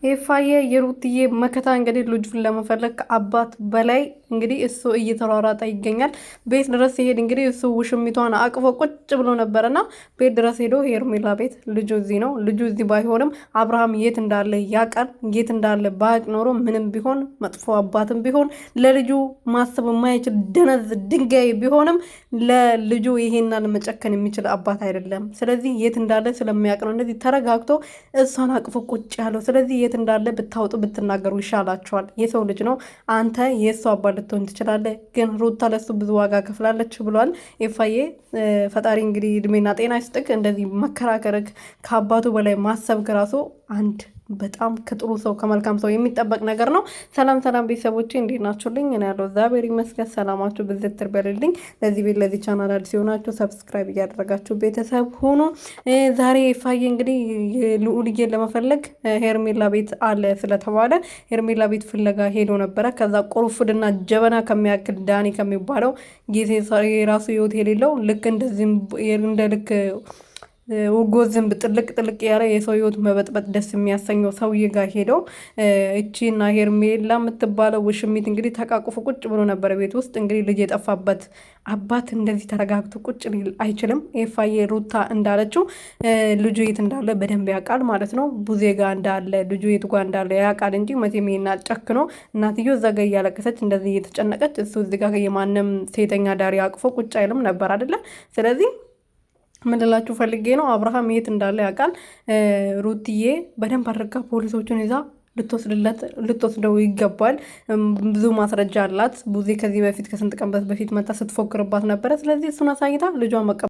ኤፋዬ የሩትዬ መከታ እንግዲህ ልጁን ለመፈለግ ከአባት በላይ እንግዲህ እሱ እየተሯሯጠ ይገኛል። ቤት ድረስ ሲሄድ እንግዲህ እሱ ውሽሚቷን አቅፎ ቁጭ ብሎ ነበረና ቤት ድረስ ሄዶ ሄርሜላ ቤት ልጁ እዚህ ነው። ልጁ እዚህ ባይሆንም አብርሃም የት እንዳለ ያውቃል። የት እንዳለ ባያውቅ ኖሮ ምንም ቢሆን መጥፎ አባትም ቢሆን ለልጁ ማሰብ የማይችል ደነዝ ድንጋይ ቢሆንም ለልጁ ይሄናል መጨከን የሚችል አባት አይደለም። ስለዚህ የት እንዳለ ስለሚያውቅ ነው እንደዚህ ተረጋግቶ እሷን አቅፎ ቁጭ ያለው። ስለዚህ የት እንዳለ ብታወጡ ብትናገሩ ይሻላቸዋል። የሰው ልጅ ነው። አንተ የእሱ አባት ልትሆን ትችላለህ፣ ግን ሩታ ለሱ ብዙ ዋጋ ከፍላለች ብሏል ኤፋዬ። ፈጣሪ እንግዲህ እድሜና ጤና ይስጥቅ። እንደዚህ መከራከርክ ከአባቱ በላይ ማሰብ ራሱ አንድ በጣም ከጥሩ ሰው ከመልካም ሰው የሚጠበቅ ነገር ነው። ሰላም ሰላም ቤተሰቦቼ እንዴት ናችሁልኝ? እኔ ያለው እግዚአብሔር ይመስገን። ሰላማችሁ ብዝት ትበልልኝ። ለዚህ ቤት ለዚህ ቻናል አዲስ የሆናችሁ ሰብስክራይብ እያደረጋችሁ ቤተሰብ ሆኖ ዛሬ ኤፋዬ እንግዲህ ልዑልዬን ለመፈለግ ሄርሜላ ቤት አለ ስለተባለ ሄርሜላ ቤት ፍለጋ ሄዶ ነበረ። ከዛ ቁርፍድና ጀበና ከሚያክል ዳኒ ከሚባለው ጊዜ የራሱ ህይወት የሌለው ልክ እንደዚህም እንደ ልክ ውጎ ዝንብ ጥልቅ ጥልቅ ያለ የሰው ህይወት መበጥበጥ ደስ የሚያሰኘው ሰውዬ ጋር ሄደው እቺና ሄርሜላ የምትባለው ውሽሚት እንግዲህ ተቃቁፎ ቁጭ ብሎ ነበረ ቤት ውስጥ። እንግዲህ ልጅ የጠፋበት አባት እንደዚህ ተረጋግቶ ቁጭ ሊል አይችልም። ኤፋዬ ሩታ እንዳለችው ልጁ የት እንዳለ በደንብ ያውቃል ማለት ነው። ቡዜ ጋ እንዳለ ልጁ የት ጓ እንዳለ ያውቃል እንጂ መቼም ይሄን ጨክኖ እናትዮ እዛ ጋ እያለቀሰች እንደዚህ እየተጨነቀች እሱ እዚህ ጋ የማንም ሴተኛ ዳሪ አቅፎ ቁጭ አይልም ነበር አይደለ? ስለዚህ ምንላችሁ ፈልጌ ነው አብርሃም የት እንዳለ ያውቃል። ሩትዬ በደንብ አድርጋ ፖሊሶቹን ይዛ ልትወስደው ይገባል። ብዙ ማስረጃ አላት። ቡዜ ከዚህ በፊት ከስንት ቀን በፊት መጣ ስትፎክርባት ነበረ። ስለዚህ እሱን አሳይታ ልጇን